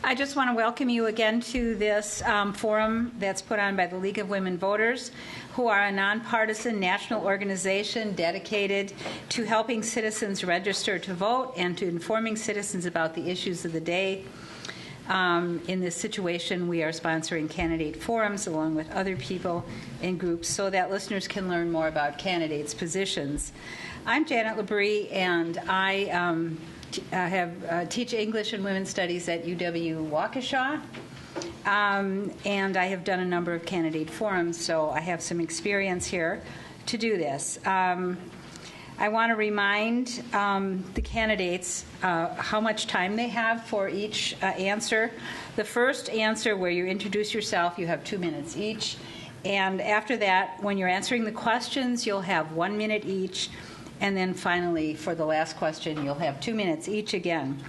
I just want to welcome you again to this forum that's put on by the League of Women Voters, who are a nonpartisan national organization dedicated to helping citizens register to vote and to informing citizens about the issues of the day. In this situation, we are sponsoring candidate forums along with other people and groups so that listeners can learn more about candidates' positions. I'm Janet Labrie, and I teach English and Women's Studies at UW-Waukesha, and I have done a number of candidate forums, so I have some experience here to do this. I want to remind the candidates how much time they have for each answer. The first answer, where you introduce yourself, you have 2 minutes each, and after that, when you're answering the questions, you'll have 1 minute each. And then finally, for the last question, you'll have 2 minutes each again.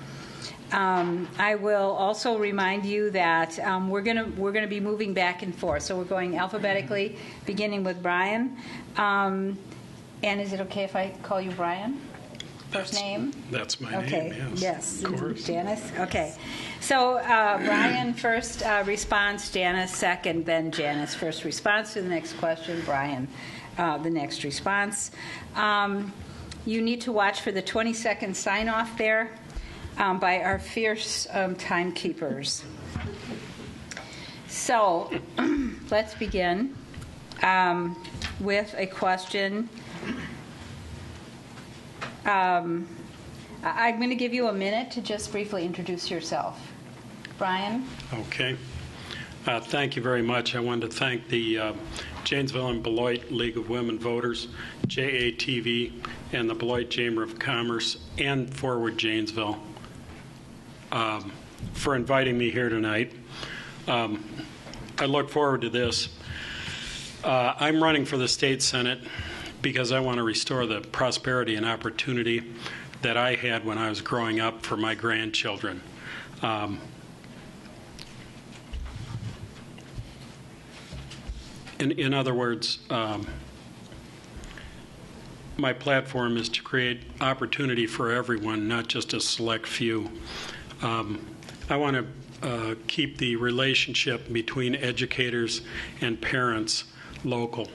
I will also remind you that we're gonna be moving back and forth. So we're going alphabetically, beginning with Brian. And is it okay if I call you Brian? First name? That's my name. Yes. Yes. Of course. Janice. Okay. So Brian first response, Janice second, then Janice first response to the next question. Brian. The next response. You need to watch for the 20-second sign-off there by our fierce timekeepers. So let's begin with a question. I'm going to give you a minute to just briefly introduce yourself. Brian? Okay. Thank you very much. I wanted to thank the Janesville and Beloit League of Women Voters, JATV, and the Beloit Chamber of Commerce, and Forward Janesville for inviting me here tonight. I look forward to this. I'm running for the state Senate because I want to restore the prosperity and opportunity that I had when I was growing up for my grandchildren. In other words, my platform is to create opportunity for everyone, not just a select few. I want to keep the relationship between educators and parents local.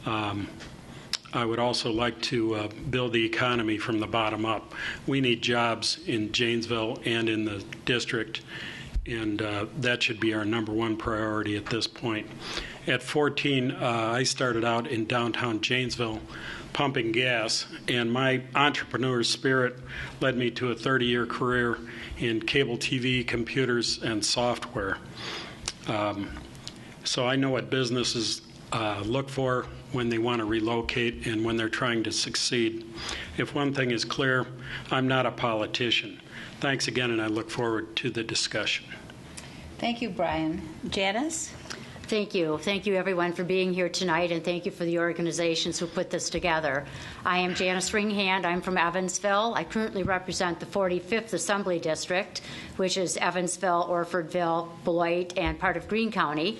I would also like to build the economy from the bottom up. We need jobs in Janesville and in the district, and that should be our number one priority at this point. At 14, I started out in downtown Janesville pumping gas, and my entrepreneur spirit led me to a 30-year career in cable TV, computers, and software. So I know what businesses look for when they want to relocate and when they're trying to succeed. If one thing is clear, I'm not a politician. Thanks again, and I look forward to the discussion. Thank you, Brian. Janice? Thank you. Thank you, everyone, for being here tonight, and thank you for the organizations who put this together. I am Janice Ringhand. I'm from Evansville. I currently represent the 45th Assembly District, which is Evansville, Orfordville, Beloit, and part of Greene County.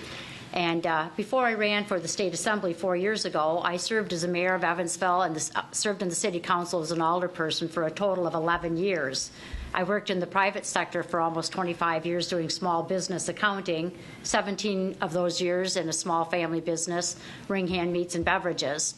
And before I ran for the State Assembly 4 years ago, I served as a mayor of Evansville and served in the City Council as an alderperson for a total of 11 years. I worked in the private sector for almost 25 years doing small business accounting, 17 of those years in a small family business, Ringhand Meats and Beverages.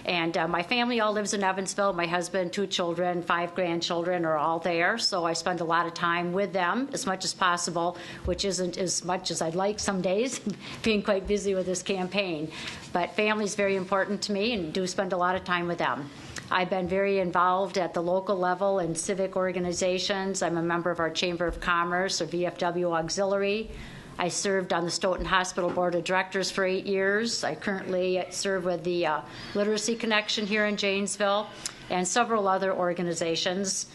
And my family all lives in Evansville. My husband, 2 children, 5 grandchildren are all there, so I spend a lot of time with them as much as possible, which isn't as much as I'd like some days, being quite busy with this campaign. But family is very important to me and do spend a lot of time with them. I've been very involved at the local level in civic organizations. I'm a member of our Chamber of Commerce, or VFW Auxiliary. I served on the Stoughton Hospital Board of Directors for 8 years. I currently serve with the Literacy Connection here in Janesville and several other organizations.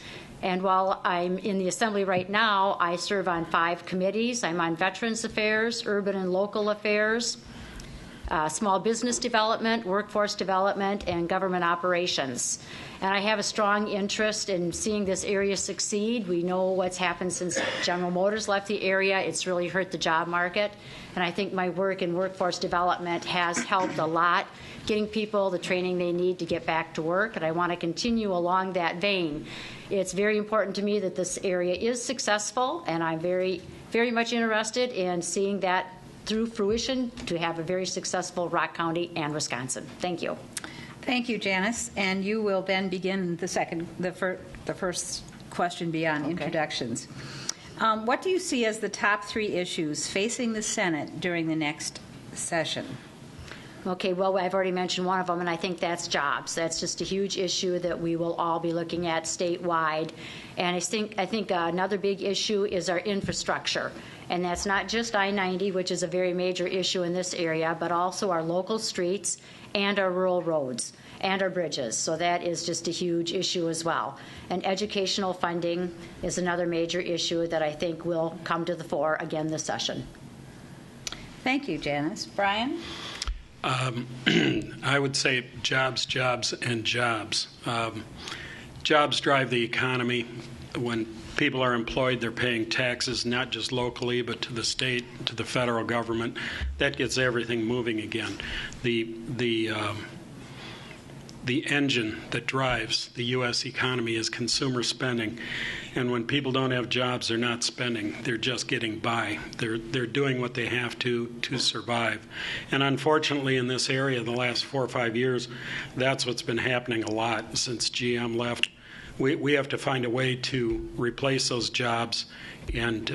And while I'm in the Assembly right now, I serve on 5 committees. I'm on Veterans Affairs, Urban and Local Affairs, Small Business Development, Workforce Development, and Government Operations. And I have a strong interest in seeing this area succeed. We know what's happened since General Motors left the area. It's really hurt the job market. And I think my work in workforce development has helped a lot, getting people the training they need to get back to work. And I want to continue along that vein. It's very important to me that this area is successful, and I'm very very much interested in seeing that through fruition to have a very successful Rock County and Wisconsin. Thank you. Thank you, Janice. And you will then begin the first question beyond introductions. What do you see as the top 3 issues facing the Senate during the next session? Okay, well, I've already mentioned one of them, and I think that's jobs. That's just a huge issue that we will all be looking at statewide. And I think another big issue is our infrastructure. And that's not just I-90, which is a very major issue in this area, but also our local streets and our rural roads and our bridges. So that is just a huge issue as well. And educational funding is another major issue that I think will come to the fore again this session. Thank you, Janice. Brian? I would say jobs, jobs, and jobs. Jobs drive the economy. When people are employed, they're paying taxes, not just locally, but to the state, to the federal government. That gets everything moving again. The engine that drives the U.S. economy is consumer spending. And when people don't have jobs, they're not spending. They're just getting by. They're doing what they have to survive. And unfortunately, in this area, the last 4 or 5 years, that's what's been happening a lot since GM left. We have to find a way to replace those jobs and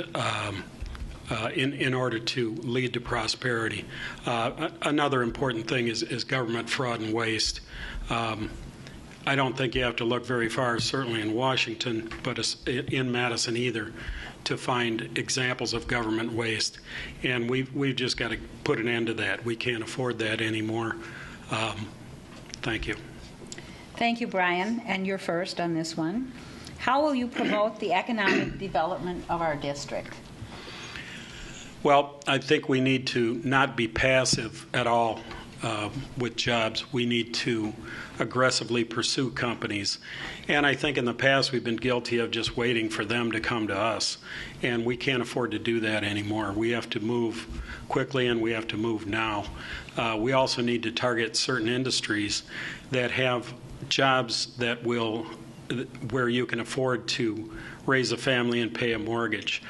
in order to lead to prosperity. Another important thing is government fraud and waste. I don't think you have to look very far, certainly in Washington, but in Madison either, to find examples of government waste. And we've just got to put an end to that. We can't afford that anymore. Thank you. Thank you, Brian. And you're first on this one. How will you promote the economic development of our district? Well, I think we need to not be passive at all with jobs. We need to aggressively pursue companies. And I think in the past we've been guilty of just waiting for them to come to us. And we can't afford to do that anymore. We have to move quickly, and we have to move now. We also need to target certain industries that have jobs where you can afford to raise a family and pay a mortgage.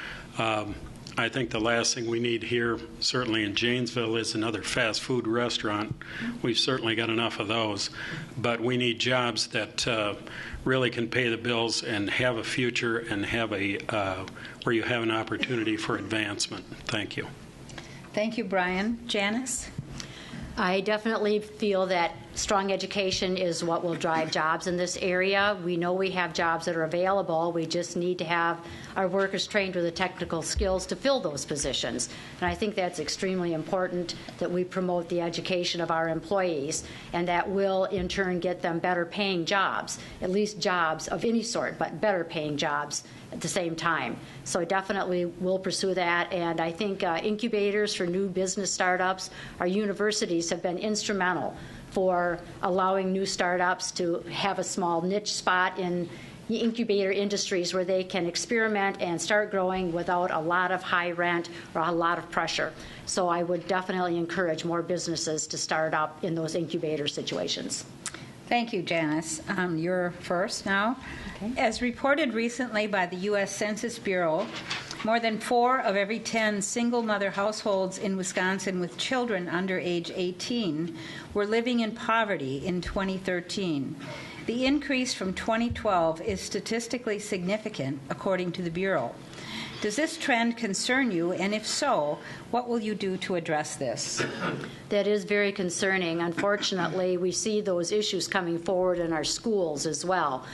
I think the last thing we need here, certainly in Janesville, is another fast food restaurant. We've certainly got enough of those. But we need jobs that really can pay the bills and have a future and have where you have an opportunity for advancement. Thank you. Thank you, Brian. Janice? I definitely feel that strong education is what will drive jobs in this area. We know we have jobs that are available. We just need to have our workers trained with the technical skills to fill those positions. And I think that's extremely important that we promote the education of our employees, and that will in turn get them better paying jobs, at least jobs of any sort, but better paying jobs at the same time. So I definitely will pursue that. And I think incubators for new business startups, our universities have been instrumental for allowing new startups to have a small niche spot in the incubator industries where they can experiment and start growing without a lot of high rent or a lot of pressure. So I would definitely encourage more businesses to start up in those incubator situations. Thank you, Janice. You're first now. Okay. As reported recently by the U.S. Census Bureau, more than 4 of every 10 single-mother households in Wisconsin with children under age 18 were living in poverty in 2013. The increase from 2012 is statistically significant, according to the Bureau. Does this trend concern you, and if so, what will you do to address this? That is very concerning. Unfortunately, we see those issues coming forward in our schools as well.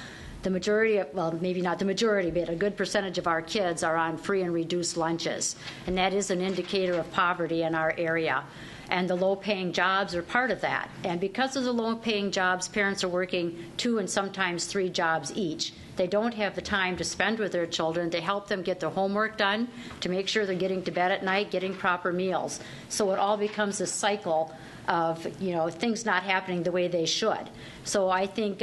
The majority, well, maybe not the majority, but a good percentage of our kids are on free and reduced lunches, and that is an indicator of poverty in our area. And the low-paying jobs are part of that. And because of the low-paying jobs, parents are working 2 and sometimes 3 jobs each. They don't have the time to spend with their children to help them get their homework done, to make sure they're getting to bed at night, getting proper meals. So it all becomes a cycle of, things not happening the way they should. So I think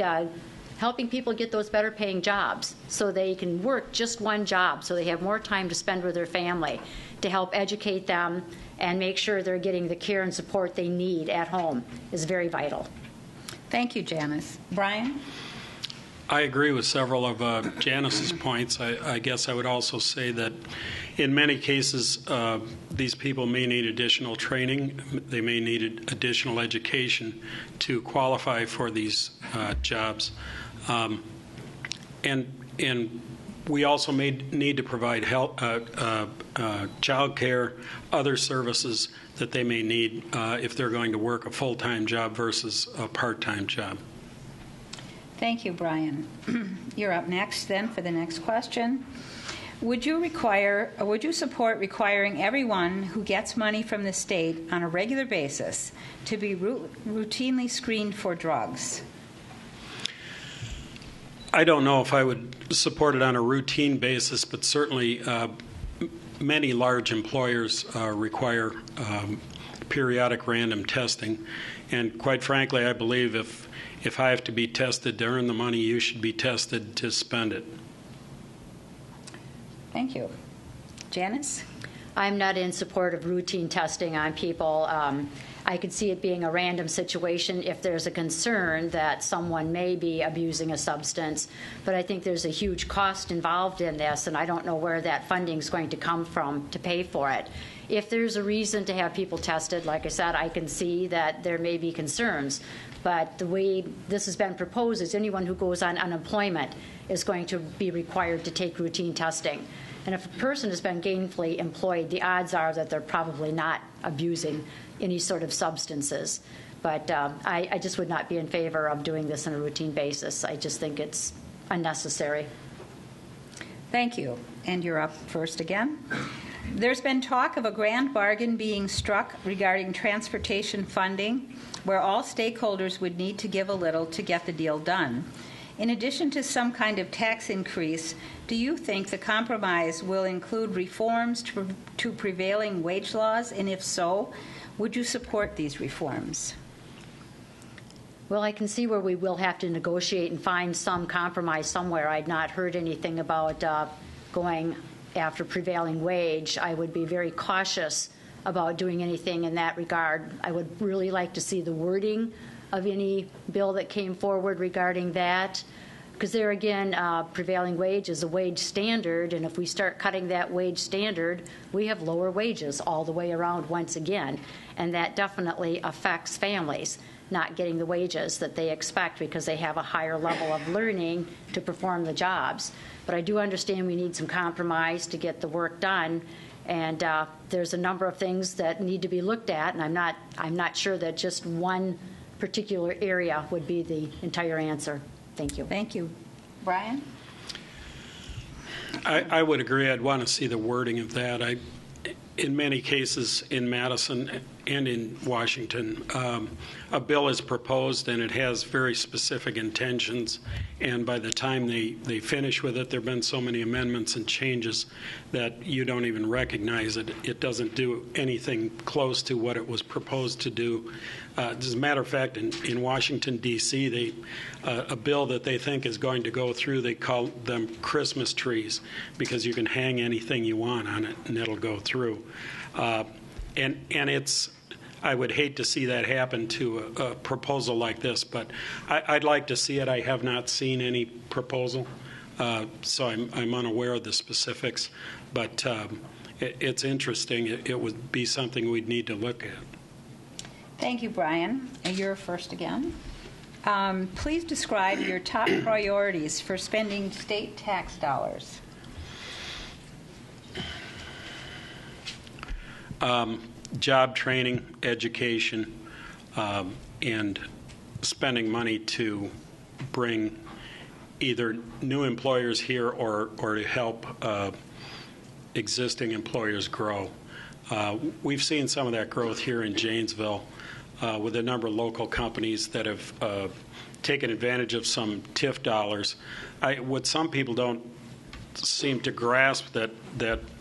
helping people get those better paying jobs so they can work just one job so they have more time to spend with their family, to help educate them and make sure they're getting the care and support they need at home is very vital. Thank you, Janice. Brian? I agree with several of Janice's points. I guess I would also say that in many cases, these people may need additional training. They may need additional education to qualify for these jobs. And we also may need to provide child care, other services that they may need if they're going to work a full-time job versus a part-time job. Thank you, Brian. You're up next then for the next question. Would you support requiring everyone who gets money from the state on a regular basis to be routinely screened for drugs? I don't know if I would support it on a routine basis, but certainly many large employers require periodic random testing. And quite frankly, I believe if I have to be tested to earn the money, you should be tested to spend it. Thank you. Janice? I'm not in support of routine testing on people. I could see it being a random situation if there's a concern that someone may be abusing a substance, but I think there's a huge cost involved in this, and I don't know where that funding is going to come from to pay for it. If there's a reason to have people tested, like I said, I can see that there may be concerns, but the way this has been proposed is anyone who goes on unemployment is going to be required to take routine testing. And if a person has been gainfully employed, the odds are that they're probably not abusing any sort of substances. But I just would not be in favor of doing this on a routine basis. I just think it's unnecessary. Thank you. And you're up first again. There's been talk of a grand bargain being struck regarding transportation funding, where all stakeholders would need to give a little to get the deal done. In addition to some kind of tax increase, do you think the compromise will include reforms to prevailing wage laws? And if so, would you support these reforms? Well, I can see where we will have to negotiate and find some compromise somewhere. I'd not heard anything about going after prevailing wage. I would be very cautious about doing anything in that regard. I would really like to see the wording of any bill that came forward regarding that, because there again, prevailing wage is a wage standard, and if we start cutting that wage standard, we have lower wages all the way around once again, and that definitely affects families not getting the wages that they expect because they have a higher level of learning to perform the jobs. But I do understand we need some compromise to get the work done, and there's a number of things that need to be looked at, and I'm not sure that just one particular area would be the entire answer. Thank you. Thank you. Brian? I would agree. I'd want to see the wording of that. In many cases in Madison and in Washington, a bill is proposed and it has very specific intentions, and by the time they finish with it, there have been so many amendments and changes that you don't even recognize it. It doesn't do anything close to what it was proposed to do. As a matter of fact, in Washington, D.C., a bill that they think is going to go through, they call them Christmas trees, because you can hang anything you want on it and it'll go through. And it's, I would hate to see that happen to a proposal like this, but I'd like to see it. I have not seen any proposal, so I'm unaware of the specifics, but it's interesting. It would be something we'd need to look at. Thank you, Brian. And you're first again. Please describe your top priorities for spending state tax dollars. Job training, education, and spending money to bring either new employers here or to help existing employers grow. We've seen some of that growth here in Janesville with a number of local companies that have taken advantage of some TIF dollars. What some people don't seem to grasp that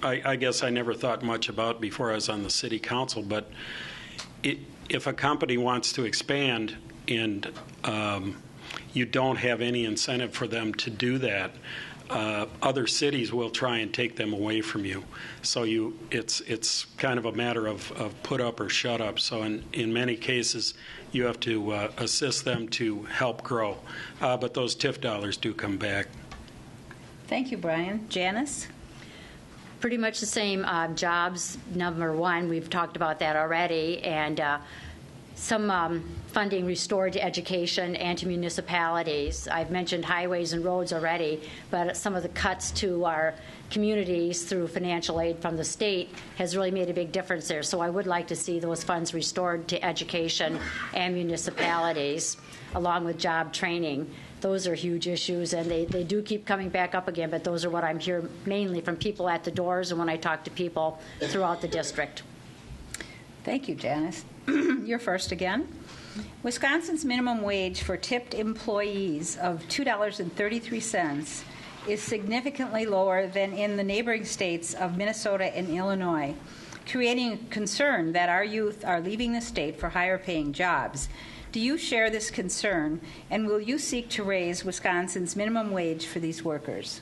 I guess I never thought much about before I was on the city council, but if a company wants to expand and you don't have any incentive for them to do that, other cities will try and take them away from you. So it's kind of a matter of put up or shut up. So in many cases, you have to assist them to help grow. But those TIF dollars do come back. Thank you, Brian. Janice? Pretty much the same jobs. Number one, we've talked about that already, and some funding restored to education and to municipalities. I've mentioned highways and roads already, but some of the cuts to our communities through financial aid from the state has really made a big difference there. So I would like to see those funds restored to education and municipalities, along with job training. Those are huge issues, and they do keep coming back up again, but those are what I'm hearing mainly from people at the doors and when I talk to people throughout the district. Thank you, Janice. You're first again. Wisconsin's minimum wage for tipped employees of $2.33 is significantly lower than in the neighboring states of Minnesota and Illinois, creating a concern that our youth are leaving the state for higher-paying jobs. Do you share this concern, and will you seek to raise Wisconsin's minimum wage for these workers?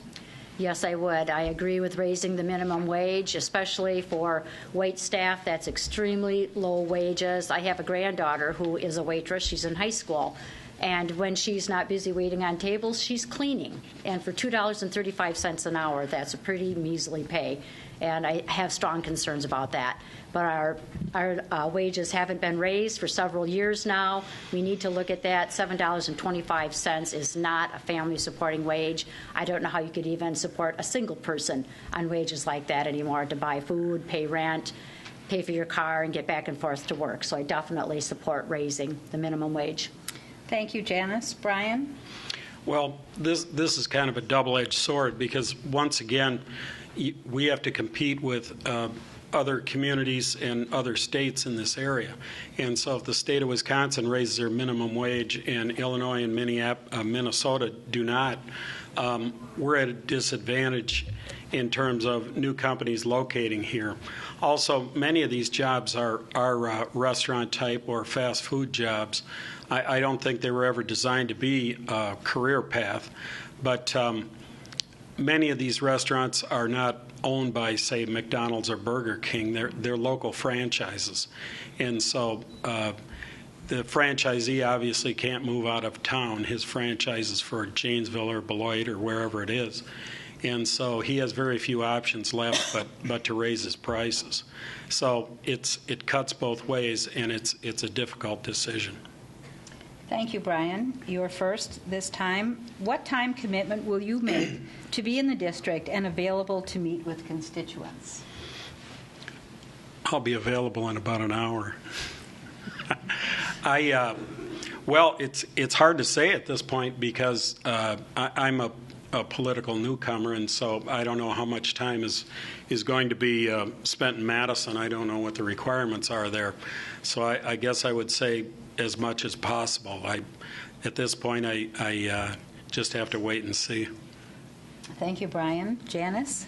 Yes, I would. I agree with raising the minimum wage, especially for wait staff. That's extremely low wages. I have a granddaughter who is a waitress. She's in high school. And when she's not busy waiting on tables, she's cleaning. And for $2.35 an hour, that's a pretty measly pay. And I have strong concerns about that. But our wages haven't been raised for several years now. We need to look at that. $7.25 is not a family supporting wage. I don't know how you could even support a single person on wages like that anymore, to buy food, pay rent, pay for your car, and get back and forth to work. So I definitely support raising the minimum wage. Thank you, Janice. Brian? Well, this is kind of a double-edged sword, because once again, we have to compete with other communities and other states in this area. And so if the state of Wisconsin raises their minimum wage and Illinois and Minnesota do not, we're at a disadvantage in terms of new companies locating here. Also, many of these jobs are restaurant type or fast food jobs. I don't think they were ever designed to be a career path, but many of these restaurants are not owned by, say, McDonald's or Burger King. They're local franchises. And so the franchisee obviously can't move out of town. His franchise is for Janesville or Beloit or wherever it is. And so he has very few options left but to raise his prices. So it cuts both ways, and it's a difficult decision. Thank you, Brian. You're first this time. What time commitment will you make to be in the district and available to meet with constituents? I'll be available in about an hour. Well, it's hard to say at this point, because I'm a political newcomer, and so I don't know how much time is going to be spent in Madison. I don't know what the requirements are there. So I guess I would say as much as possible. At this point, I just have to wait and see. Thank you, Brian. Janice?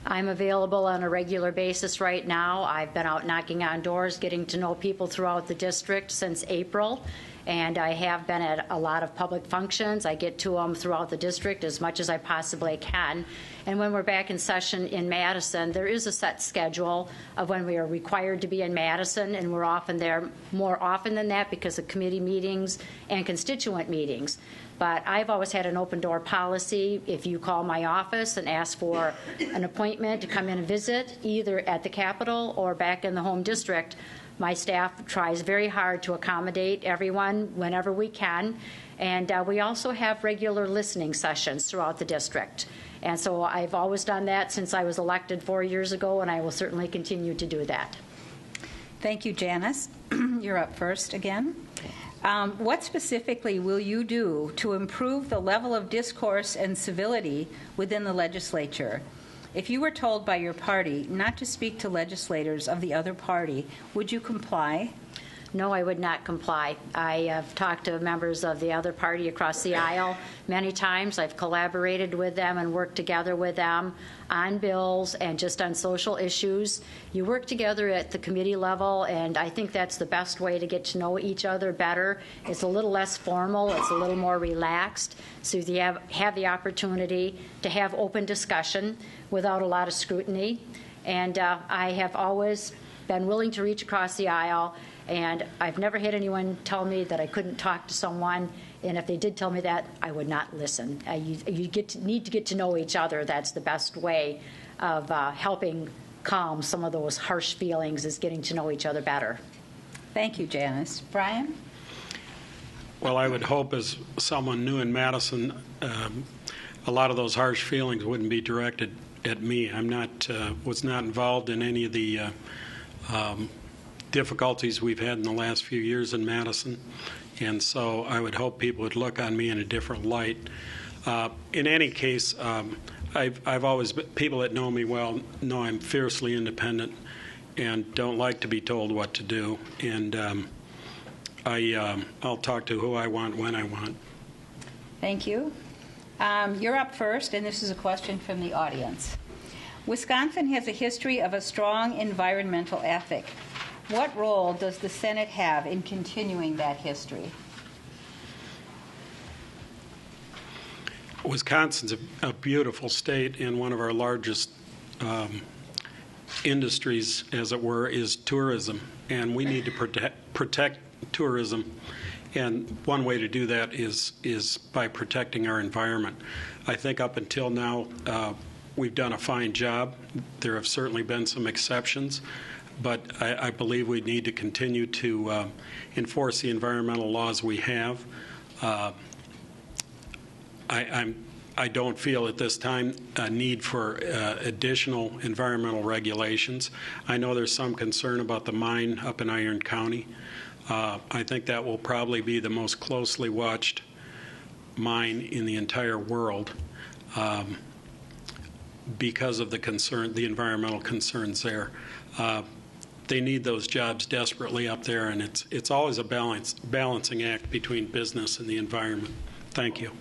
I'm available on a regular basis right now. I've been out knocking on doors, getting to know people throughout the district since April, and I have been at a lot of public functions. I get to them throughout the district as much as I possibly can. And when we're back in session in Madison, there is a set schedule of when we are required to be in Madison, and we're often there more often than that because of committee meetings and constituent meetings. But I've always had an open door policy. If you call my office and ask for an appointment to come in and visit, either at the Capitol or back in the home district, my staff tries very hard to accommodate everyone whenever we can. And we also have regular listening sessions throughout the district. And so I've always done that since I was elected 4 years ago, and I will certainly continue to do that. Thank you, Janice. You're up first again. What specifically will you do to improve the level of discourse and civility within the legislature? If you were told by your party not to speak to legislators of the other party, would you comply? No, I would not comply. I have talked to members of the other party across the aisle many times. I've collaborated with them and worked together with them on bills and just on social issues. You work together at the committee level, and I think that's the best way to get to know each other better. It's a little less formal. It's a little more relaxed, so you have the opportunity to have open discussion without a lot of scrutiny. And I have always been willing to reach across the aisle, and I've never had anyone tell me that I couldn't talk to someone, and if they did tell me that, I would not listen. You need to get to know each other. That's the best way of helping calm some of those harsh feelings, is getting to know each other better. Thank you, Janice. Brian? Well, I would hope as someone new in Madison, a lot of those harsh feelings wouldn't be directed at me. Was not involved in any of the difficulties we've had in the last few years in Madison, and so I would hope people would look on me in a different light. In any case, I've always been, people that know me well know I'm fiercely independent and don't like to be told what to do, and I'll talk to who I want when I want. Thank you. You're up first, and this is a question from the audience. Wisconsin has a history of a strong environmental ethic. What role does the Senate have in continuing that history? Wisconsin's a beautiful state, and one of our largest industries, as it were, is tourism, and we need to protect tourism. And one way to do that is by protecting our environment. I think up until now, we've done a fine job. There have certainly been some exceptions, but I believe we need to continue to enforce the environmental laws we have. I don't feel at this time a need for additional environmental regulations. I know there's some concern about the mine up in Iron County. I think that will probably be the most closely watched mine in the entire world because of the environmental concerns there. They need those jobs desperately up there, and it's always a balancing act between business and the environment. Thank you.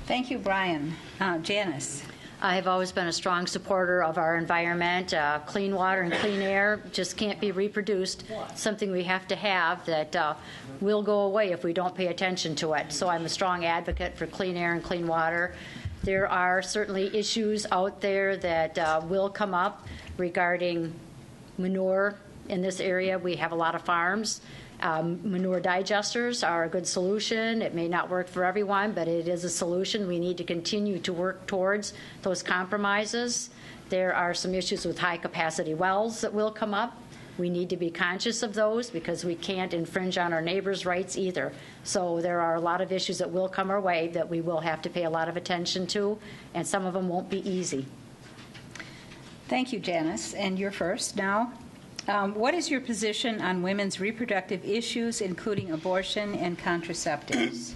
Thank you, Brian. Janice? I have always been a strong supporter of our environment. Clean water and clean air just can't be reproduced. Something we have to have that will go away if we don't pay attention to it. So I'm a strong advocate for clean air and clean water. There are certainly issues out there that will come up regarding manure in this area. We have a lot of farms. Manure digesters are a good solution. It may not work for everyone, but it is a solution. We need to continue to work towards those compromises. There are some issues with high-capacity wells that will come up. We need to be conscious of those because we can't infringe on our neighbors' rights either. So there are a lot of issues that will come our way that we will have to pay a lot of attention to, and some of them won't be easy. Thank you, Janice. And you're first now. What is your position on women's reproductive issues, including abortion and contraceptives?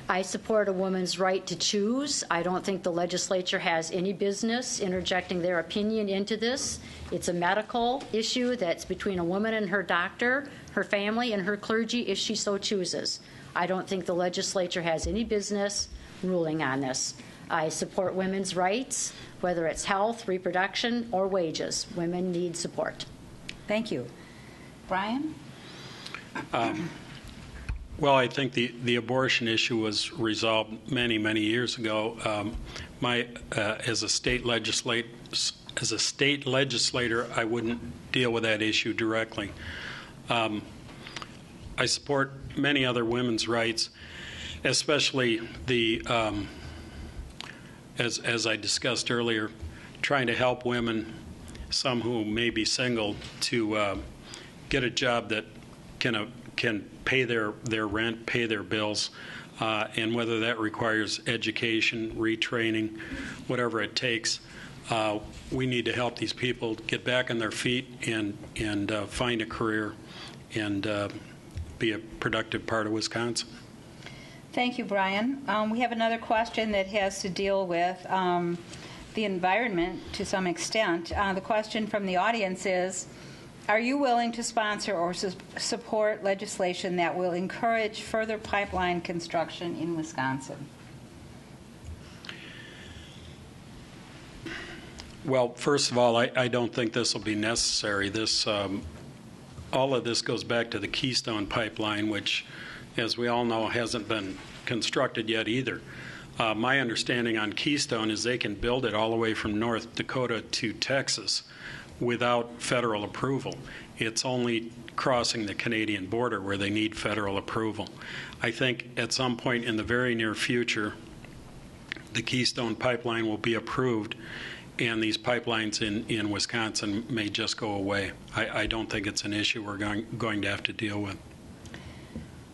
I support a woman's right to choose. I don't think the legislature has any business interjecting their opinion into this. It's a medical issue that's between a woman and her doctor, her family, and her clergy if she so chooses. I don't think the legislature has any business ruling on this. I support women's rights, whether it's health, reproduction, or wages. Women need support. Thank you. Brian? Well, I think the abortion issue was resolved many, many years ago. As a state legislator, I wouldn't deal with that issue directly. I support many other women's rights, especially the as I discussed earlier, trying to help women, some who may be single, to get a job that can pay their rent, pay their bills, and whether that requires education, retraining, whatever it takes. We need to help these people get back on their feet and find a career and be a productive part of Wisconsin. Thank you, Brian. We have another question that has to deal with the environment to some extent. The question from the audience is, Are you willing to sponsor or support legislation that will encourage further pipeline construction in Wisconsin? Well, first of all, I don't think this will be necessary. All of this goes back to the Keystone Pipeline, which, as we all know, hasn't been constructed yet either. My understanding on Keystone is they can build it all the way from North Dakota to Texas without federal approval. It's only crossing the Canadian border where they need federal approval. I think at some point in the very near future, the Keystone Pipeline will be approved, and these pipelines in Wisconsin may just go away. I don't think it's an issue we're going to have to deal with.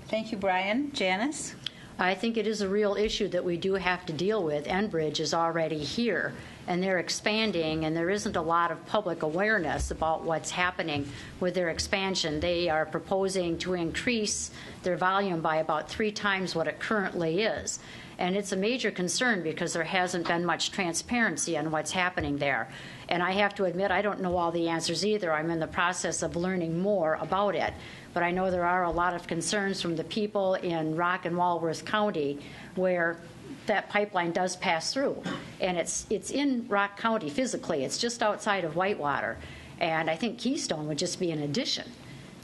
Thank you, Brian. Janice? I think it is a real issue that we do have to deal with. Enbridge is already here, and they're expanding, and there isn't a lot of public awareness about what's happening with their expansion. They are proposing to increase their volume by about 3 times what it currently is. And it's a major concern because there hasn't been much transparency on what's happening there. And I have to admit, I don't know all the answers either. I'm in the process of learning more about it. But I know there are a lot of concerns from the people in Rock and Walworth County where that pipeline does pass through. And it's in Rock County physically. It's just outside of Whitewater. And I think Keystone would just be an addition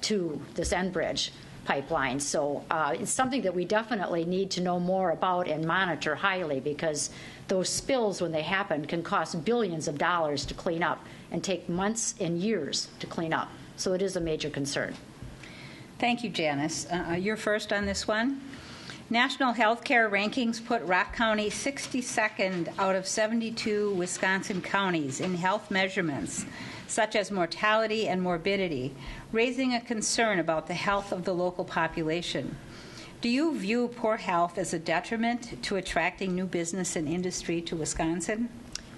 to this Enbridge pipeline. So it's something that we definitely need to know more about and monitor highly, because those spills, when they happen, can cost billions of dollars to clean up and take months and years to clean up. So it is a major concern. Thank you, Janice. You're first on this one. National healthcare rankings put Rock County 62nd out of 72 Wisconsin counties in health measurements, such as mortality and morbidity, raising a concern about the health of the local population. Do you view poor health as a detriment to attracting new business and industry to Wisconsin?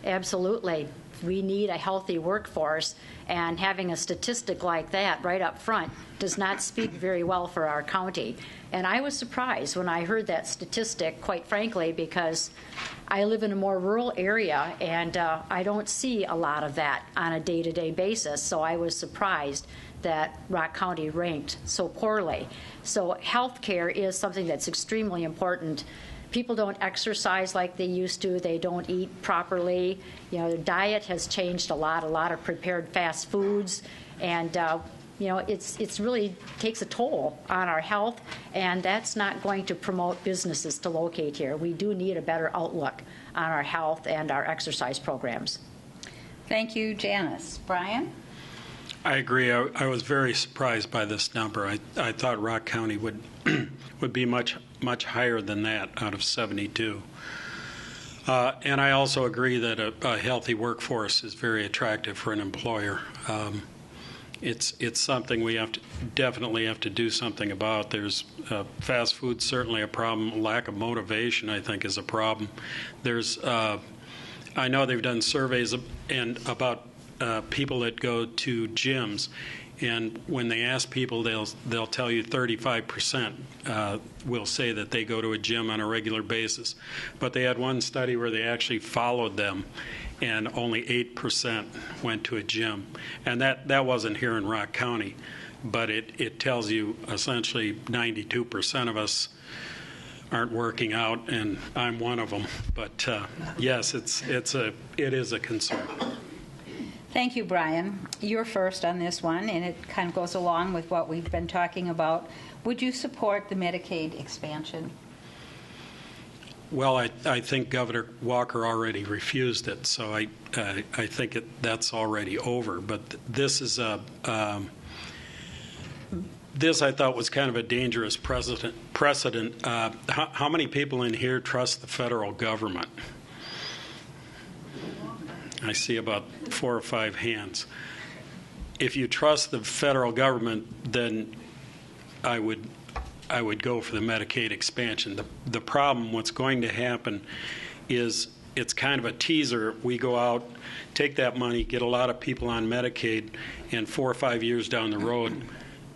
Absolutely. We need a healthy workforce, and having a statistic like that right up front does not speak very well for our county. And I was surprised when I heard that statistic, quite frankly, because I live in a more rural area, and I don't see a lot of that on a day-to-day basis. So I was surprised that Rock County ranked so poorly. So health care is something that's extremely important. People don't exercise like they used to. They don't eat properly. You know, their diet has changed a lot of prepared fast foods. And, you know, it's really takes a toll on our health, and that's not going to promote businesses to locate here. We do need a better outlook on our health and our exercise programs. Thank you, Janice. Brian? I agree. I was very surprised by this number. I thought Rock County would would be much higher than that out of 72. And I also agree that a healthy workforce is very attractive for an employer. It's something we definitely have to do something about. There's fast food, certainly a problem. Lack of motivation, I think, is a problem. There's I know they've done surveys about people that go to gyms, and when they ask people, they'll tell you 35% will say that they go to a gym on a regular basis. But they had one study where they actually followed them, and only 8% went to a gym. And that wasn't here in Rock County, but it tells you essentially 92% of us aren't working out, and I'm one of them. But yes, it is a concern. Thank you, Brian. You're first on this one, and it kind of goes along with what we've been talking about. Would you support the Medicaid expansion? Well, I think Governor Walker already refused it, so I think that's already over. But this is this I thought was kind of a dangerous precedent. How many people in here trust the federal government? I see about 4 or 5 hands. If you trust the federal government, then I would go for the Medicaid expansion. The problem, what's going to happen, is it's kind of a teaser. We go out, take that money, get a lot of people on Medicaid, and 4 or 5 years down the road,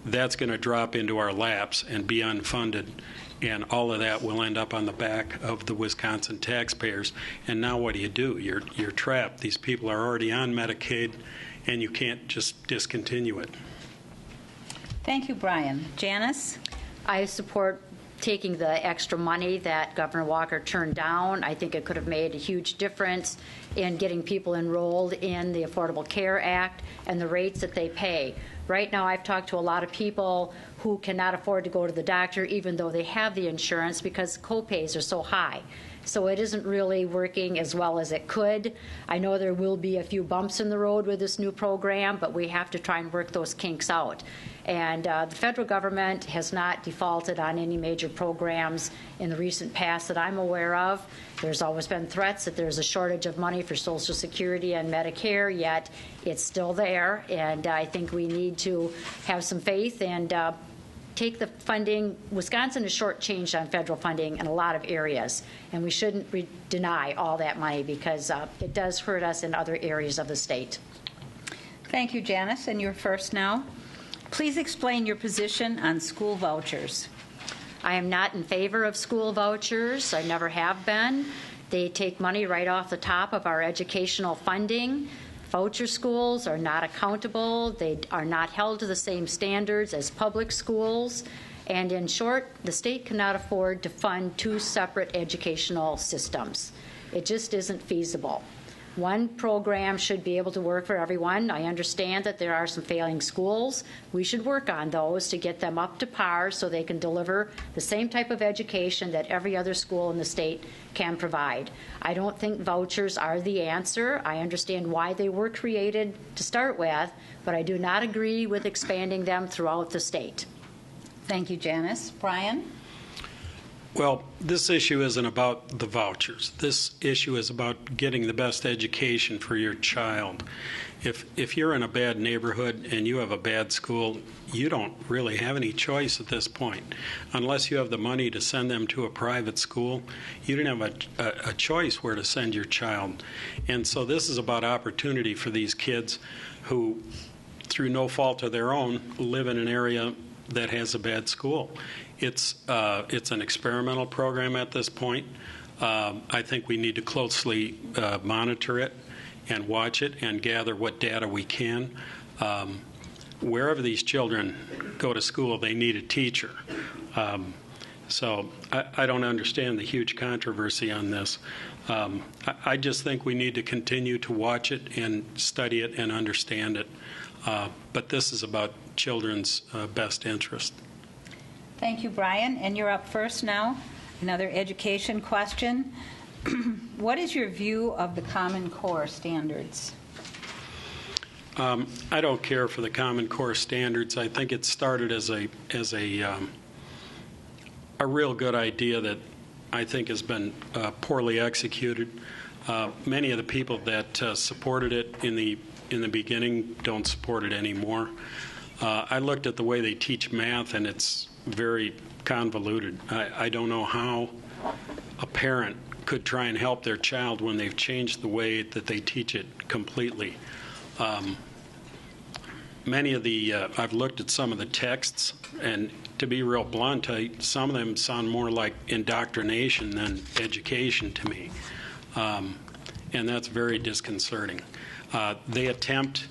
that's going to drop into our laps and be unfunded. And all of that will end up on the back of the Wisconsin taxpayers. And now what do? You're trapped. These people are already on Medicaid, and you can't just discontinue it. Thank you, Brian. Janice? I support taking the extra money that Governor Walker turned down. I think it could have made a huge difference in getting people enrolled in the Affordable Care Act and the rates that they pay. Right now, I've talked to a lot of people who cannot afford to go to the doctor even though they have the insurance because co-pays are so high. So it isn't really working as well as it could. I know there will be a few bumps in the road with this new program, but we have to try and work those kinks out. And the federal government has not defaulted on any major programs in the recent past that I'm aware of. There's always been threats that there's a shortage of money for Social Security and Medicare, yet it's still there. And I think we need to have some faith and take the funding. Wisconsin is shortchanged on federal funding in a lot of areas, and we shouldn't deny all that money because it does hurt us in other areas of the state. Thank you, Janice. And you're first now. Please explain your position on school vouchers. I am not in favor of school vouchers. I never have been. They take money right off the top of our educational funding. Voucher schools are not accountable. They are not held to the same standards as public schools. And in short, the state cannot afford to fund two separate educational systems. It just isn't feasible. One program should be able to work for everyone. I understand that there are some failing schools. We should work on those to get them up to par so they can deliver the same type of education that every other school in the state can provide. I don't think vouchers are the answer. I understand why they were created to start with, but I do not agree with expanding them throughout the state. Thank you, Janice. Brian? Well, this issue isn't about the vouchers. This issue is about getting the best education for your child. If you're in a bad neighborhood and you have a bad school, you don't really have any choice at this point. Unless you have the money to send them to a private school, you don't have a choice where to send your child. And so this is about opportunity for these kids who, through no fault of their own, live in an area that has a bad school. It's an experimental program at this point. I think we need to closely monitor it and watch it and gather what data we can. Wherever these children go to school, they need a teacher. So I don't understand the huge controversy on this. I just think we need to continue to watch it and study it and understand it. But this is about children's best interest. Thank you, Brian. And you're up first now. Another education question. What is your view of the Common Core standards? I don't care for the Common Core standards. I think it started as a real good idea that I think has been poorly executed. Many of the people that supported it in the beginning don't support it anymore. I looked at the way they teach math, and it's very convoluted. I don't know how a parent could try and help their child when they've changed the way that they teach it completely. Many of the, I've looked at some of the texts, and to be real blunt, some of them sound more like indoctrination than education to me. And that's very disconcerting. They attempt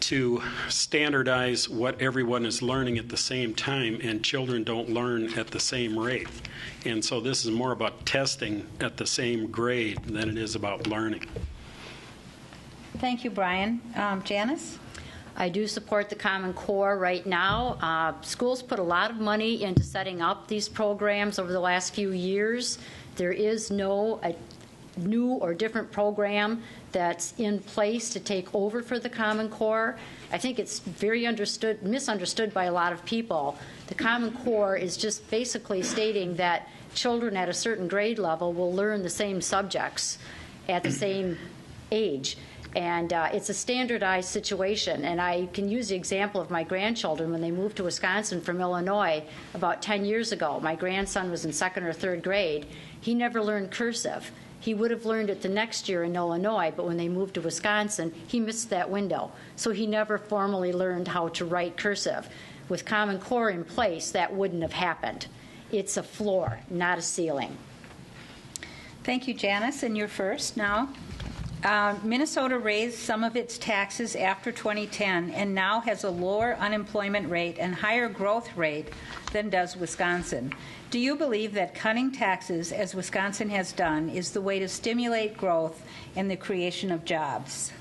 to standardize what everyone is learning at the same time, and children don't learn at the same rate. And so this is more about testing at the same grade than it is about learning. Thank you, Brian. Janice? I do support the Common Core right now. Schools put a lot of money into setting up these programs over the last few years. There is no new or different program that's in place to take over for the Common Core. I think it's very misunderstood by a lot of people. The Common Core is just basically stating that children at a certain grade level will learn the same subjects at the same age. And it's a standardized situation. And I can use the example of my grandchildren when they moved to Wisconsin from Illinois about 10 years ago. My grandson was in 2nd or 3rd grade. He never learned cursive. He would have learned it the next year in Illinois, but when they moved to Wisconsin, he missed that window. So he never formally learned how to write cursive. With Common Core in place, that wouldn't have happened. It's a floor, not a ceiling. Thank you, Janice. And you're first now. Minnesota raised some of its taxes after 2010 and now has a lower unemployment rate and higher growth rate than does Wisconsin. Do you believe that cutting taxes, as Wisconsin has done, is the way to stimulate growth and the creation of jobs?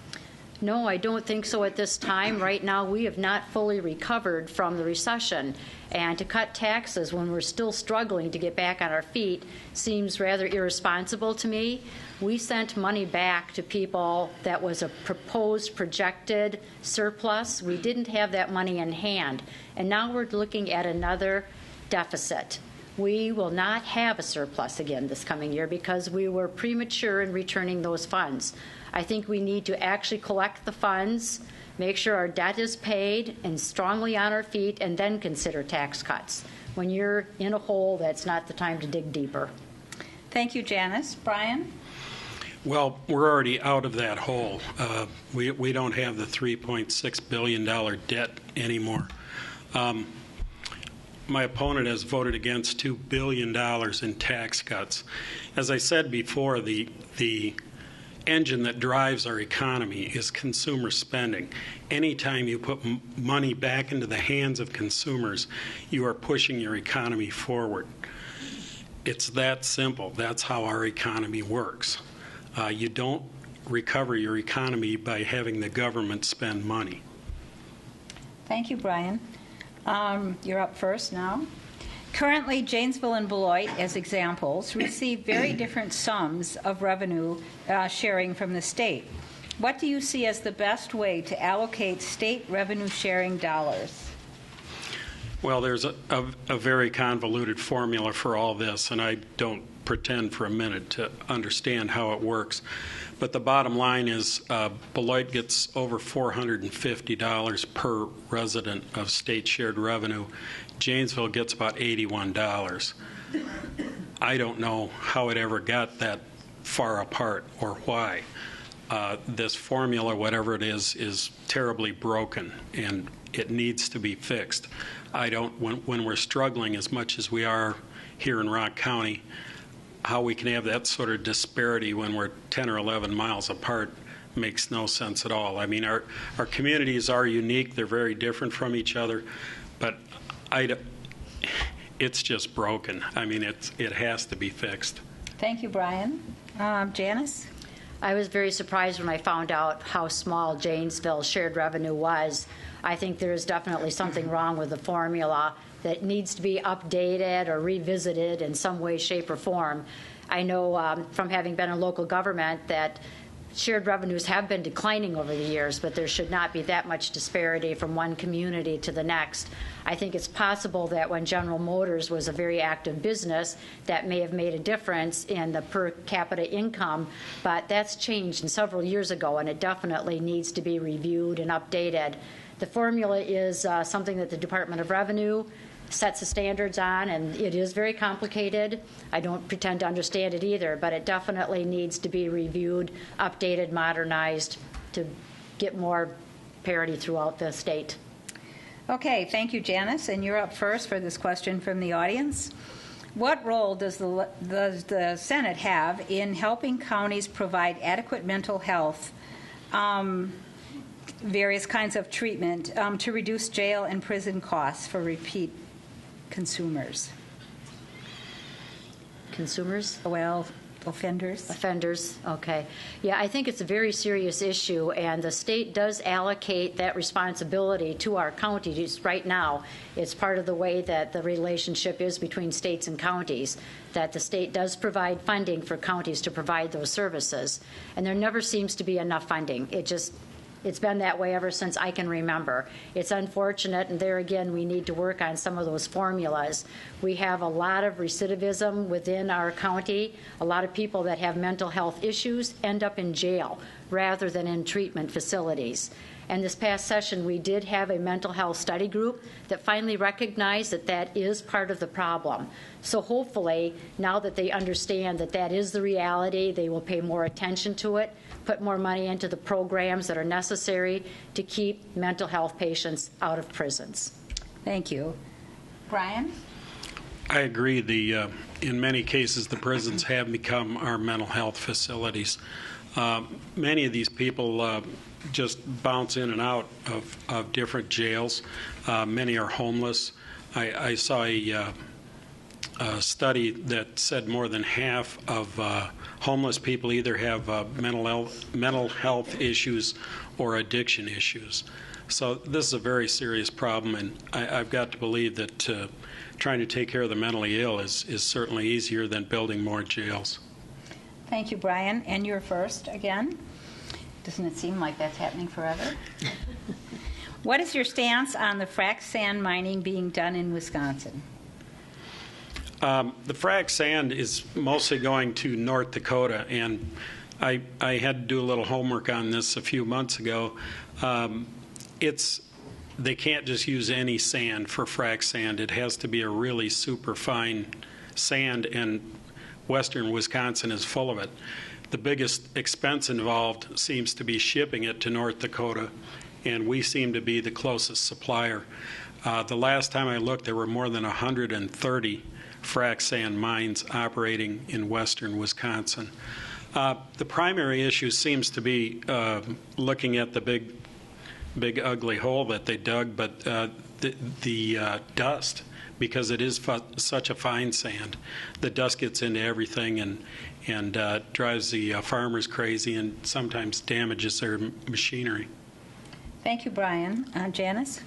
No, I don't think so at this time. Right now, we have not fully recovered from the recession. And to cut taxes when we're still struggling to get back on our feet seems rather irresponsible to me. We sent money back to people that was a proposed projected surplus. We didn't have that money in hand. And now we're looking at another deficit. We will not have a surplus again this coming year because we were premature in returning those funds. I think we need to actually collect the funds, make sure our debt is paid, and strongly on our feet, and then consider tax cuts. When you're in a hole, that's not the time to dig deeper. Thank you, Janice. Brian? Well, we're already out of that hole. We don't have the $3.6 billion debt anymore. My opponent has voted against $2 billion in tax cuts. As I said before, the engine that drives our economy is consumer spending. Anytime you put money back into the hands of consumers, you are pushing your economy forward. It's that simple. That's how our economy works. You don't recover your economy by having the government spend money. Thank you, Brian. You're up first now. Currently, Janesville and Beloit, as examples, receive very different sums of revenue sharing from the state. What do you see as the best way to allocate state revenue sharing dollars? Well, there's a very convoluted formula for all this, and I don't pretend for a minute to understand how it works. But the bottom line is Beloit gets over $450 per resident of state shared revenue. Janesville gets about $81. I don't know how it ever got that far apart or why. This formula, whatever it is terribly broken, and it needs to be fixed. When we're struggling as much as we are here in Rock County, how we can have that sort of disparity when we're 10 or 11 miles apart makes no sense at all. I mean, our communities are unique. They're very different from each other, but it's just broken. I mean, it has to be fixed. Thank you, Brian. Janice? I was very surprised when I found out how small Janesville's shared revenue was. I think there is definitely something wrong with the formula that needs to be updated or revisited in some way, shape, or form. I know from having been in local government that shared revenues have been declining over the years, but there should not be that much disparity from one community to the next. I think it's possible that when General Motors was a very active business, that may have made a difference in the per capita income, but that's changed several years ago, and it definitely needs to be reviewed and updated. The formula is something that the Department of Revenue sets the standards on, and it is very complicated. I don't pretend to understand it either, but it definitely needs to be reviewed, updated, modernized to get more parity throughout the state. Okay, thank you, Janice. And you're up first for this question from the audience. What role does the Senate have in helping counties provide adequate mental health, various kinds of treatment to reduce jail and prison costs for repeat consumers? Consumers? Well, offenders. Offenders, okay. Yeah, I think it's a very serious issue, and the state does allocate that responsibility to our counties right now. It's part of the way that the relationship is between states and counties, that the state does provide funding for counties to provide those services. And there never seems to be enough funding. It's been that way ever since I can remember. It's unfortunate, and there again, we need to work on some of those formulas. We have a lot of recidivism within our county. A lot of people that have mental health issues end up in jail rather than in treatment facilities. And this past session, we did have a mental health study group that finally recognized that that is part of the problem. So hopefully, now that they understand that that is the reality, they will pay more attention to it, put more money into the programs that are necessary to keep mental health patients out of prisons. Thank you. Brian? I agree. In many cases, the prisons have become our mental health facilities. Many of these people just bounce in and out of different jails. Many are homeless. I saw a study that said more than half of homeless people either have mental health issues or addiction issues. So this is a very serious problem, and I've got to believe that trying to take care of the mentally ill is certainly easier than building more jails. Thank you, Brian. And you're first again. Doesn't it seem like that's happening forever? What is your stance on the frac sand mining being done in Wisconsin? The frac sand is mostly going to North Dakota, and I had to do a little homework on this a few months ago. They can't just use any sand for frac sand. It has to be a really super fine sand, and western Wisconsin is full of it. The biggest expense involved seems to be shipping it to North Dakota, and we seem to be the closest supplier. The last time I looked, there were more than 130 frac sand mines operating in western Wisconsin. The primary issue seems to be looking at the big ugly hole that they dug, but the dust, because it is such a fine sand. The dust gets into everything and drives the farmers crazy and sometimes damages their machinery. Thank you, Brian. Janice?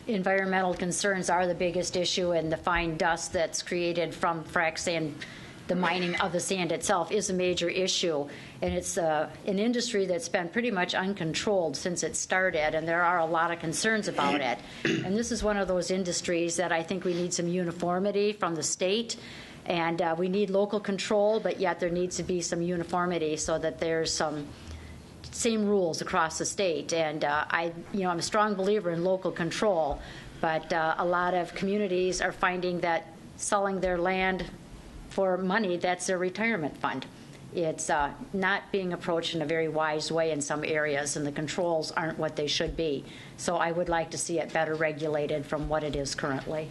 Environmental concerns are the biggest issue, and the fine dust that's created from frac sand, the mining of the sand itself, is a major issue. And it's an industry that's been pretty much uncontrolled since it started, and there are a lot of concerns about it. And this is one of those industries that I think we need some uniformity from the state, and we need local control, but yet there needs to be some uniformity so that there's some same rules across the state. And I'm a strong believer in local control, but a lot of communities are finding that selling their land for money, that's their retirement fund. It's not being approached in a very wise way in some areas, and the controls aren't what they should be. So I would like to see it better regulated from what it is currently.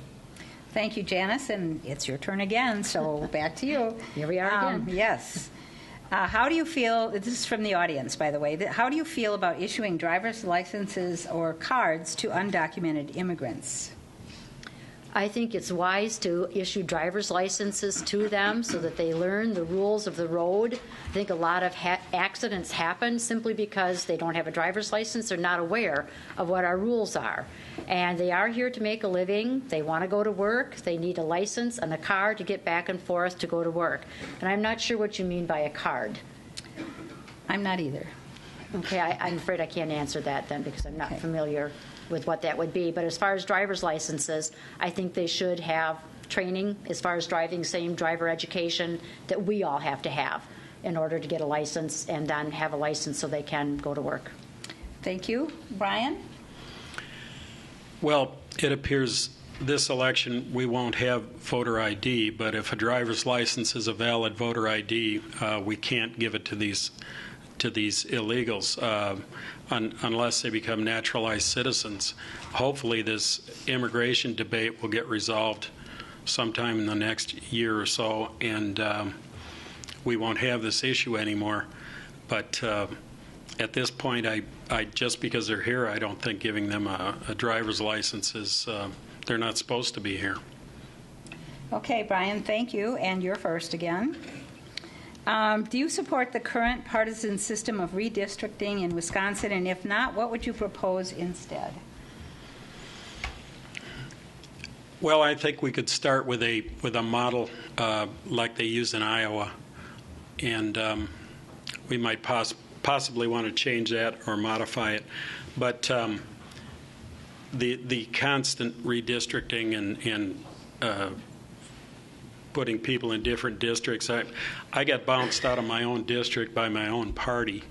Thank you, Janice, and it's your turn again, so back to you. Here we are again. Yes. How do you feel, this is from the audience, by the way, how do you feel about issuing driver's licenses or cards to undocumented immigrants? I think it's wise to issue driver's licenses to them so that they learn the rules of the road. I think a lot of accidents happen simply because they don't have a driver's license. They're not aware of what our rules are. And they are here to make a living. They want to go to work. They need a license and a car to get back and forth to go to work. And I'm not sure what you mean by a card. I'm not either. Okay, I'm afraid I can't answer that then because I'm not familiar with what that would be. But as far as driver's licenses, I think they should have training as far as driving, same driver education that we all have to have in order to get a license and then have a license so they can go to work. Thank you. Brian? Well, it appears this election we won't have voter ID, but if a driver's license is a valid voter ID, we can't give it to these illegals unless they become naturalized citizens. Hopefully this immigration debate will get resolved sometime in the next year or so, and we won't have this issue anymore. But at this point, I just because they're here, I don't think giving them a driver's license is, they're not supposed to be here. Okay, Brian, thank you. And you're first again. Do you support the current partisan system of redistricting in Wisconsin? And if not, what would you propose instead? Well, I think we could start with a model like they use in Iowa, and we might possibly want to change that or modify it. But the constant redistricting and putting people in different districts. I got bounced out of my own district by my own party,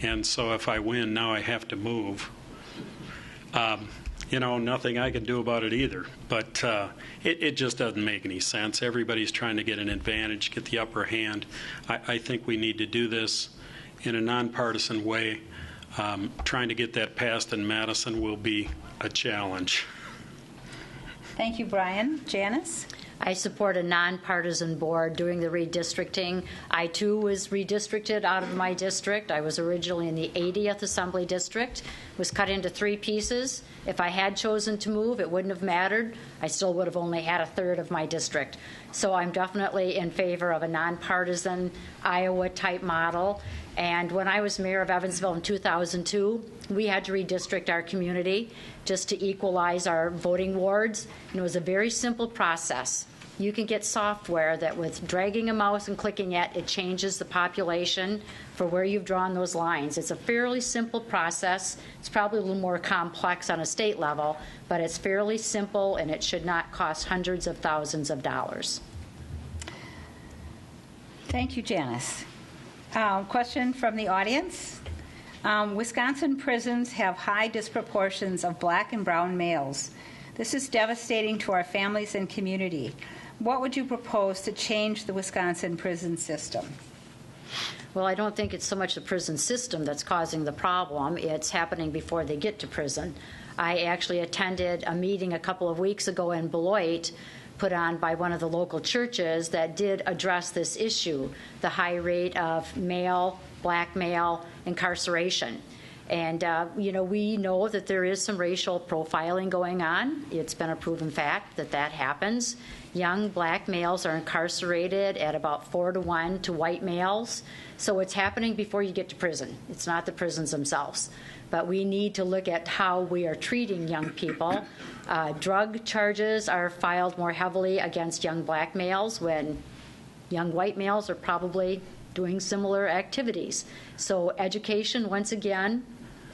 and so if I win, now I have to move. Nothing I can do about it either, but it just doesn't make any sense. Everybody's trying to get an advantage, get the upper hand. I think we need to do this in a nonpartisan way. Trying to get that passed in Madison will be a challenge. Thank you, Brian. Janice? I support a nonpartisan board doing the redistricting. I, too, was redistricted out of my district. I was originally in the 80th Assembly District, was cut into 3 pieces. If I had chosen to move, it wouldn't have mattered. I still would have only had a third of my district. So I'm definitely in favor of a nonpartisan Iowa-type model. And when I was mayor of Evansville in 2002, we had to redistrict our community just to equalize our voting wards. And it was a very simple process. You can get software that with dragging a mouse and clicking it changes the population for where you've drawn those lines. It's a fairly simple process. It's probably a little more complex on a state level, but it's fairly simple, and it should not cost hundreds of thousands of dollars. Thank you, Janice. Question from the audience. Wisconsin prisons have high disproportions of black and brown males. This is devastating to our families and community. What would you propose to change the Wisconsin prison system? Well, I don't think it's so much the prison system that's causing the problem. It's happening before they get to prison. I actually attended a meeting a couple of weeks ago in Beloit put on by one of the local churches that did address this issue, the high rate of black male incarceration. And, we know that there is some racial profiling going on. It's been a proven fact that that happens. Young black males are incarcerated at about 4 to 1 to white males. So it's happening before you get to prison. It's not the prisons themselves. But we need to look at how we are treating young people. Drug charges are filed more heavily against young black males when young white males are probably doing similar activities. So education, once again,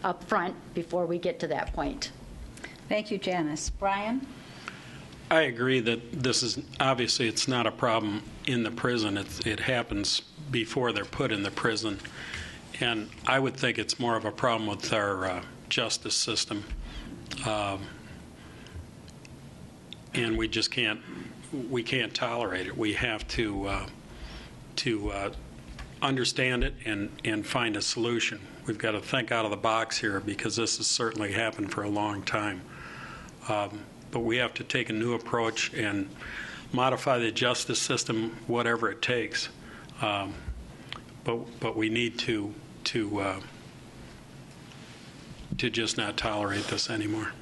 up front before we get to that point. Thank you, Janice. Brian? I agree that this is, obviously, it's not a problem in the prison. It happens before they're put in the prison. And I would think it's more of a problem with our justice system. And we just can't tolerate it. We have to understand it and find a solution. We've got to think out of the box here, because this has certainly happened for a long time. But we have to take a new approach and modify the justice system, whatever it takes. But we need to just not tolerate this anymore.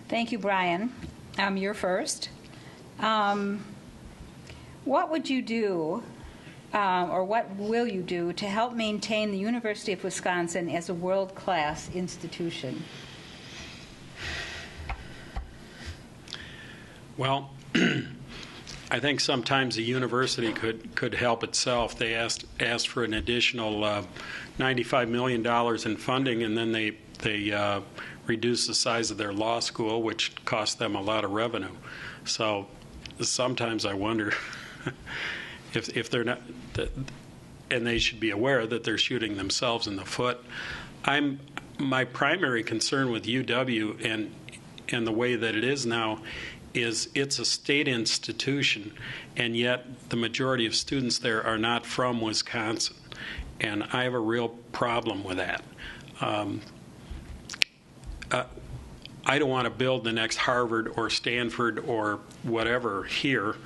Thank you, Brian. You're first. What would you do, or what will you do, to help maintain the University of Wisconsin as a world-class institution? Well, I think sometimes the university could help itself. They asked for an additional $95 million in funding, and then they reduced the size of their law school, which cost them a lot of revenue. So sometimes I wonder if they're not, and they should be aware that they're shooting themselves in the foot. My primary concern with UW and the way that it is now is it's a state institution, and yet the majority of students there are not from Wisconsin, and I have a real problem with that. I don't want to build the next Harvard or Stanford or whatever here.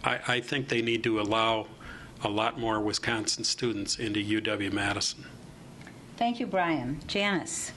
I think they need to allow a lot more Wisconsin students into UW-Madison. Thank you, Brian. Janice?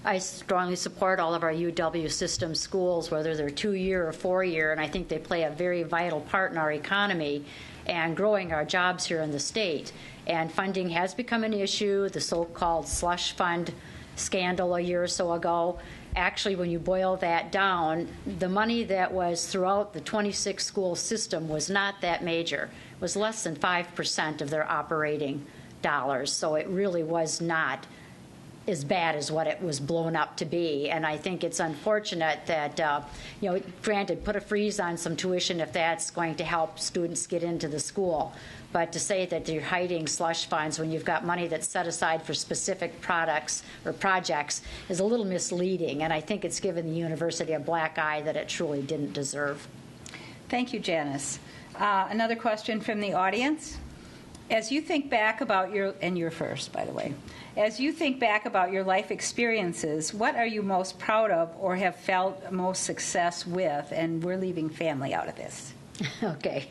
I strongly support all of our UW system schools, whether they're 2-year or 4-year, and I think they play a very vital part in our economy and growing our jobs here in the state. And funding has become an issue. The so-called slush fund scandal a year or so ago. Actually, when you boil that down, the money that was throughout the 26-school system was not that major. It was less than 5% of their operating dollars. So it really was not as bad as what it was blown up to be. And I think it's unfortunate that, granted, put a freeze on some tuition if that's going to help students get into the school. But to say that you're hiding slush funds when you've got money that's set aside for specific products or projects is a little misleading. And I think it's given the university a black eye that it truly didn't deserve. Thank you, Janice. Another question from the audience. As you think back about and you're first, by the way, as you think back about your life experiences, what are you most proud of or have felt most success with? And we're leaving family out of this. Okay.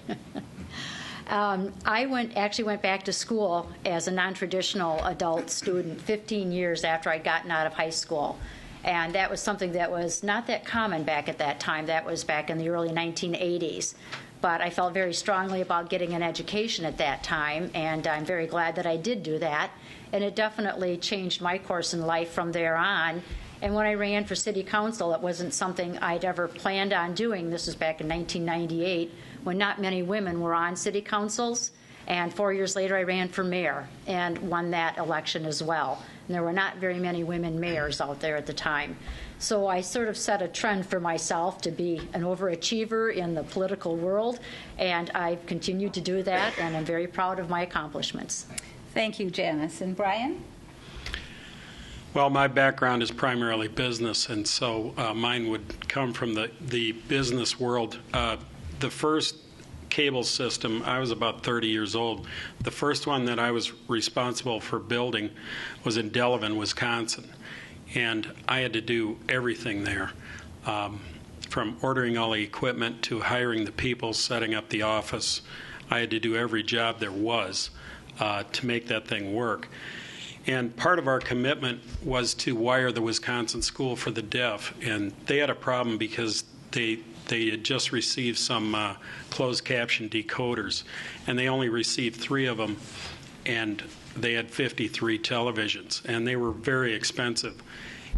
I actually went back to school as a non-traditional adult student 15 years after I'd gotten out of high school. And that was something that was not that common back at that time. That was back in the early 1980s. But I felt very strongly about getting an education at that time, and I'm very glad that I did do that. And it definitely changed my course in life from there on. And when I ran for city council, it wasn't something I'd ever planned on doing. This was back in 1998, when not many women were on city councils. And 4 years later, I ran for mayor and won that election as well. And there were not very many women mayors out there at the time. So I sort of set a trend for myself to be an overachiever in the political world, and I've continued to do that, and I'm very proud of my accomplishments. Thank you, Janice. And Brian? Well, my background is primarily business, and so mine would come from the business world. The first cable system, I was about 30 years old. The first one that I was responsible for building was in Delavan, Wisconsin. And I had to do everything there, from ordering all the equipment to hiring the people, setting up the office. I had to do every job there was to make that thing work. And part of our commitment was to wire the Wisconsin School for the Deaf. And they had a problem because they had just received some closed caption decoders, and they only received 3 of them, and they had 53 televisions, and they were very expensive.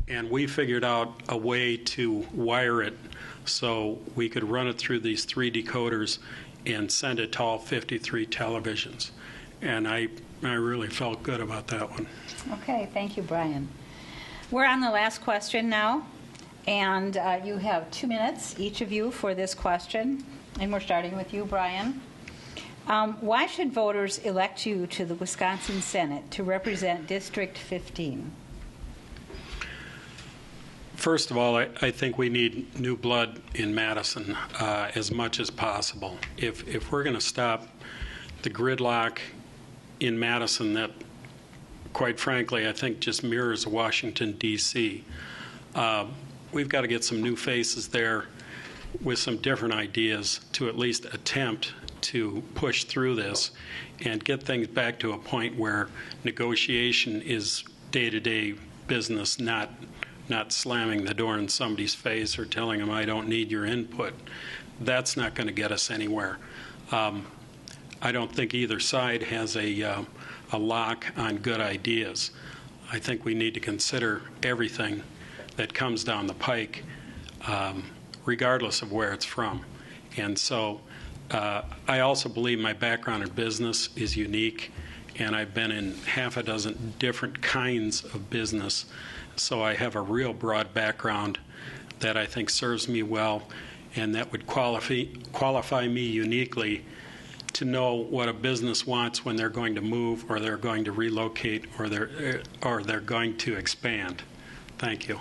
And we figured out a way to wire it so we could run it through these 3 decoders and send it to all 53 televisions. And I really felt good about that one. Okay, thank you, Brian. We're on the last question now, and you have 2 minutes, each of you, for this question. And we're starting with you, Brian. Why should voters elect you to the Wisconsin Senate to represent District 15? First of all, I think we need new blood in Madison as much as possible. If we're going to stop the gridlock in Madison that, quite frankly, I think just mirrors Washington, D.C., we've got to get some new faces there with some different ideas to at least attempt to push through this and get things back to a point where negotiation is day-to-day business, not slamming the door in somebody's face or telling them, I don't need your input. That's not going to get us anywhere. I don't think either side has a lock on good ideas. I think we need to consider everything that comes down the pike, regardless of where it's from. And so I also believe my background in business is unique, and I've been in half a dozen different kinds of business. So I have a real broad background that I think serves me well, and that would qualify me uniquely to know what a business wants when they're going to move, or they're going to relocate, or they're going to expand. Thank you.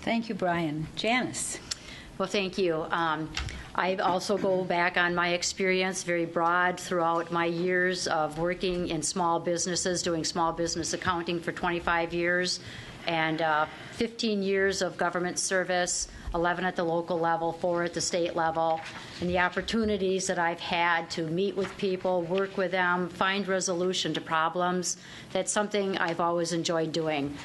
Thank you, Brian. Janice. Well, thank you. I also go back on my experience, very broad, throughout my years of working in small businesses, doing small business accounting for 25 years, and 15 years of government service, 11 at the local level, 4 at the state level, and the opportunities that I've had to meet with people, work with them, find resolution to problems. That's something I've always enjoyed doing.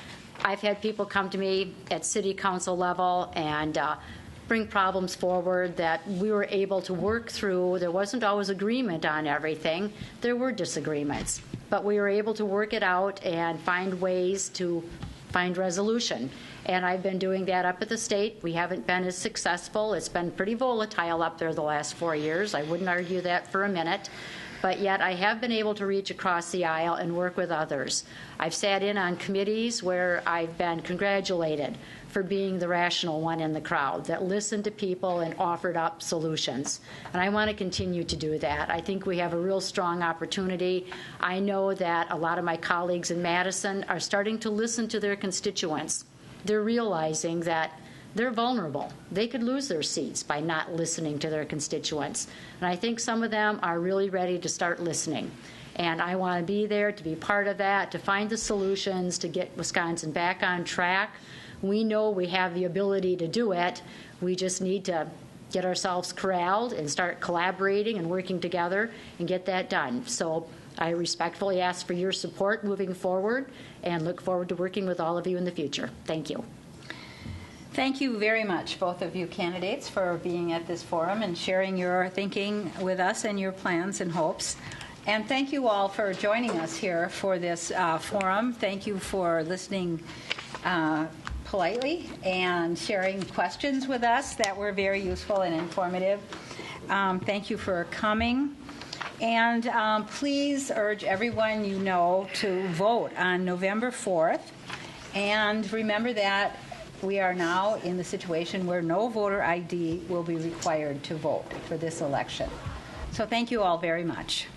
I've had people come to me at city council level and bring problems forward that we were able to work through. There wasn't always agreement on everything. There were disagreements, but we were able to work it out and find ways to find resolution. And I've been doing that up at the state. We haven't been as successful. It's been pretty volatile up there the last 4 years. I wouldn't argue that for a minute. But yet I have been able to reach across the aisle and work with others. I've sat in on committees where I've been congratulated for being the rational one in the crowd that listened to people and offered up solutions. And I want to continue to do that. I think we have a real strong opportunity. I know that a lot of my colleagues in Madison are starting to listen to their constituents. They're realizing that they're vulnerable. They could lose their seats by not listening to their constituents. And I think some of them are really ready to start listening. And I want to be there to be part of that, to find the solutions, to get Wisconsin back on track. We know we have the ability to do it. We just need to get ourselves corralled and start collaborating and working together and get that done. So I respectfully ask for your support moving forward and look forward to working with all of you in the future. Thank you. Thank you very much, both of you candidates, for being at this forum and sharing your thinking with us and your plans and hopes. And thank you all for joining us here for this forum. Thank you for listening politely and sharing questions with us that were very useful and informative. Thank you for coming. And please urge everyone you know to vote on November 4th. And remember that we are now in the situation where no voter ID will be required to vote for this election. So thank you all very much.